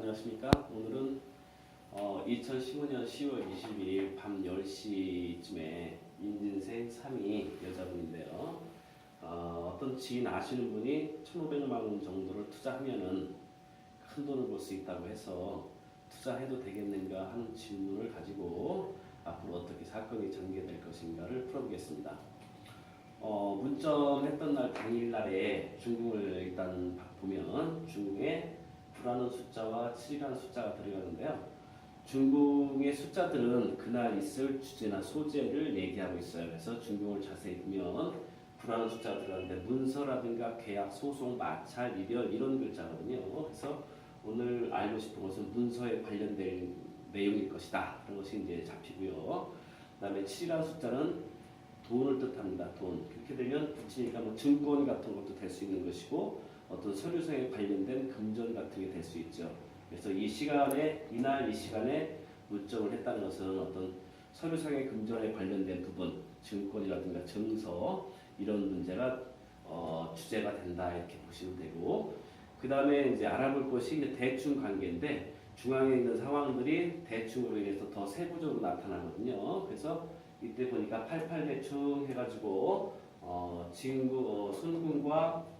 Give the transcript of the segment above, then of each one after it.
안녕하십니까. 오늘은 2015년 10월 22일 밤 10시쯤에 임진생 3위 여자분인데요. 어떤 지인 아시는 분이 1,500만 원 정도를 투자하면은 큰 돈을 벌 수 있다고 해서 투자해도 되겠는가 하는 질문을 가지고 앞으로 어떻게 사건이 전개될 것인가를 풀어보겠습니다. 문점했던 날 당일날에 중궁을 일단 보면 중궁에 9라는 숫자와 7이라는 숫자가 들어가는데요. 중궁의 숫자들은 그날 있을 주제나 소재를 얘기하고 있어요. 그래서 중궁을 자세히 보면 9라는 숫자가 들어가는데 문서라든가 계약, 소송, 마찰, 이별 이런 글자거든요. 그래서 오늘 알고 싶은 것은 문서에 관련된 내용일 것이다. 그런 것이 이제 잡히고요. 그다음에 7이라는 숫자는 돈을 뜻합니다. 돈. 그렇게 되면 붙이니까 뭐 증권 같은 것도 될 수 있는 것이고 어떤 서류상에 관련된 금전 같은 게 될 수 있죠. 그래서 이 시간에 이날 이 시간에 문점을 했다는 것은 어떤 서류상의 금전에 관련된 부분, 증권이라든가 증서 이런 문제가 주제가 된다 이렇게 보시면 되고 그 다음에 이제 알아볼 것이 이제 대충 관계인데 중앙에 있는 상황들이 대충으로 인해서 더 세부적으로 나타나거든요. 그래서 이때 보니까 88대충 해가지고 순궁과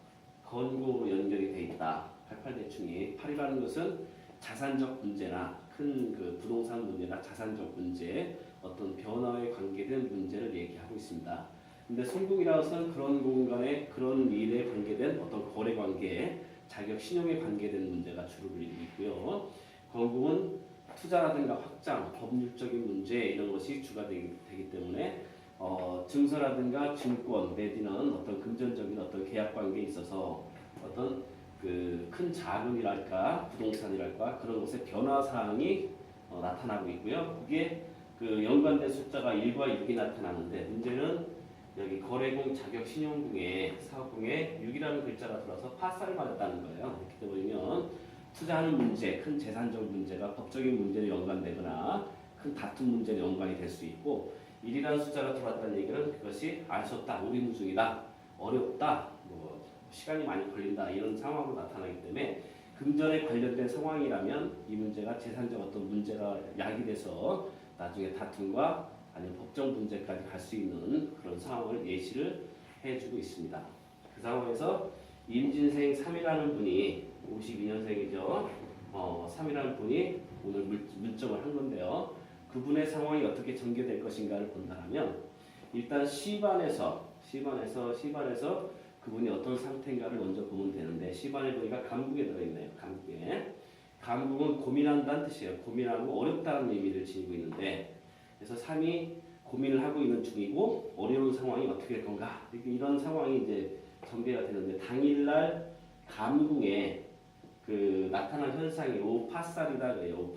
건궁으로 연결이 돼 있다. 88대충이 8이라는 것은 자산적 문제나 큰 그 부동산 문제나 자산적 문제 어떤 변화에 관계된 문제를 얘기하고 있습니다. 근데 순궁이라는 것은 그런 공간에 그런 일에 관계된 어떤 거래 관계, 자격 신용에 관계된 문제가 주로 불리고 있고요. 건궁은 투자라든가 확장, 법률적인 문제 이런 것이 주가 되기 때문에 증서라든가 증권 내지는 어떤 금전적인 어떤 계약 관계에 있어서 어떤 그 큰 자금이랄까 부동산이랄까 그런 것의 변화 사항이 나타나고 있고요. 그게 그 연관된 숫자가 1과 6이 나타나는데 문제는 여기 거래궁, 자격신용궁에 사업궁에 6이라는 글자가 들어서 파살을 맞았다는 거예요. 이렇게 되면 투자하는 문제, 큰 재산적 문제가 법적인 문제로 연관되거나 큰 다툼 문제로 연관이 될 수 있고 1이라는 숫자가 들어왔다는 얘기는 그것이 알 수 없다, 오리무중이다, 어렵다, 뭐 시간이 많이 걸린다 이런 상황으로 나타나기 때문에 금전에 관련된 상황이라면 이 문제가 재산적 어떤 문제가 야기돼서 나중에 다툼과 아니면 법정 문제까지 갈 수 있는 그런 상황을 예시를 해주고 있습니다. 그 상황에서 임진생 3이라는 분이 52년생이죠. 3이라는 분이 오늘 문점을 한 건데요. 그분의 상황이 어떻게 전개될 것인가를 본다면 일단 시반에서 그분이 어떤 상태인가를 먼저 보면 되는데 시반에 보니까 감국에 들어있네요. 감국에. 감국은 고민한다는 뜻이에요. 고민하고 어렵다는 의미를 지니고 있는데 그래서 3이 고민을 하고 있는 중이고 어려운 상황이 어떻게 될 건가 이런 상황이 이제 전개가 되는데 당일날 감궁에 그 나타난 현상이 오파살이다 그래요.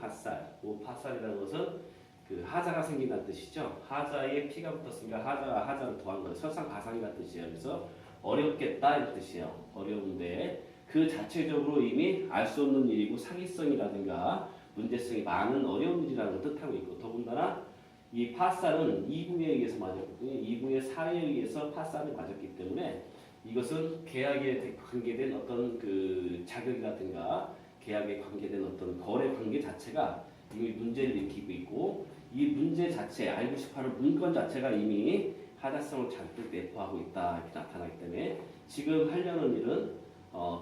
오파살이라는 것은 그 하자가 생긴다는 뜻이죠. 하자에 피가 붙었으니까 하자가 하자를 더한 거예요. 설상가상이라는 뜻이에요. 그래서 어렵겠다 이런 뜻이에요. 어려운데 그 자체적으로 이미 알 수 없는 일이고 사기성이라든가 문제성이 많은 어려운 일이라는 걸 뜻하고 있고 더군다나 이 파살은 2궁에 의해서 맞았거든요. 2궁의 4에 의해서 파살이 맞았기 때문에 이것은 계약에 관계된 어떤 그 자격이라든가 계약에 관계된 어떤 거래 관계 자체가 이미 문제를 일으키고 있고 이 문제 자체 알고 싶어하는 문건 자체가 이미 하자성을 잔뜩 내포하고 있다 이렇게 나타나기 때문에 지금 하려는 일은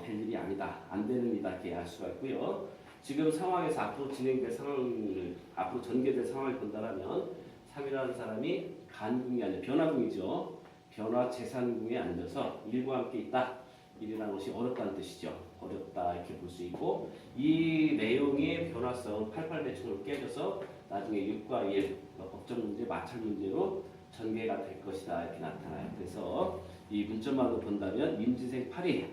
될 일이 아니다 안 되는 일이다 이렇게 알 수가 있고요. 지금 상황에서 앞으로 진행될 상황을 앞으로 전개될 상황을 본다면 3이라는 사람이 간궁이 아니라 변화궁이죠. 변화 재산궁에 앉아서 일과 함께 있다. 일이라는 것이 어렵다는 뜻이죠. 어렵다 이렇게 볼 수 있고 이 내용의 변화성 88대충으로 깨져서 나중에 6과 1 법정 문제, 마찰 문제로 전개가 될 것이다 이렇게 나타나요. 그래서 이 문점만으로 본다면 임진생 8이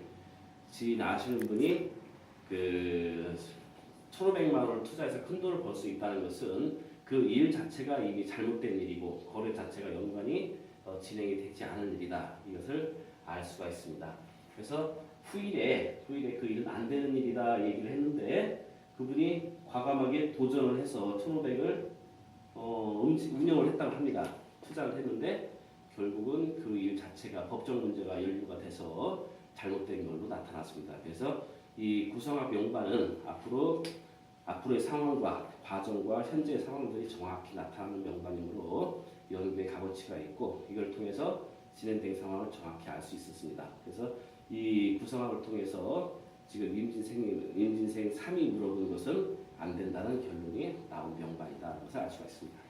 지인 아시는 분이 그 1,500만 원을 투자해서 큰 돈을 벌 수 있다는 것은 그 일 자체가 이미 잘못된 일이고 거래 자체가 연관이 진행이 되지 않은 일이다. 이것을 알 수가 있습니다. 그래서 후일에 그 일은 안 되는 일이다 얘기를 했는데 그분이 과감하게 도전을 해서 1,500을 운영을 했다고 합니다. 투자를 했는데 결국은 그 일 자체가 법적 문제가 연루가 돼서 잘못된 걸로 나타났습니다. 그래서 이 구성학 연관은 앞으로 앞으로의 상황과 과정과 현재의 상황들이 정확히 나타나는 명반이므로 연구의 값어치가 있고 이걸 통해서 진행된 상황을 정확히 알 수 있었습니다. 그래서 이 구성학을 통해서 지금 임진생 3이 물어본 것은 안 된다는 결론이 나온 명반이다. 라고 알 수가 있습니다.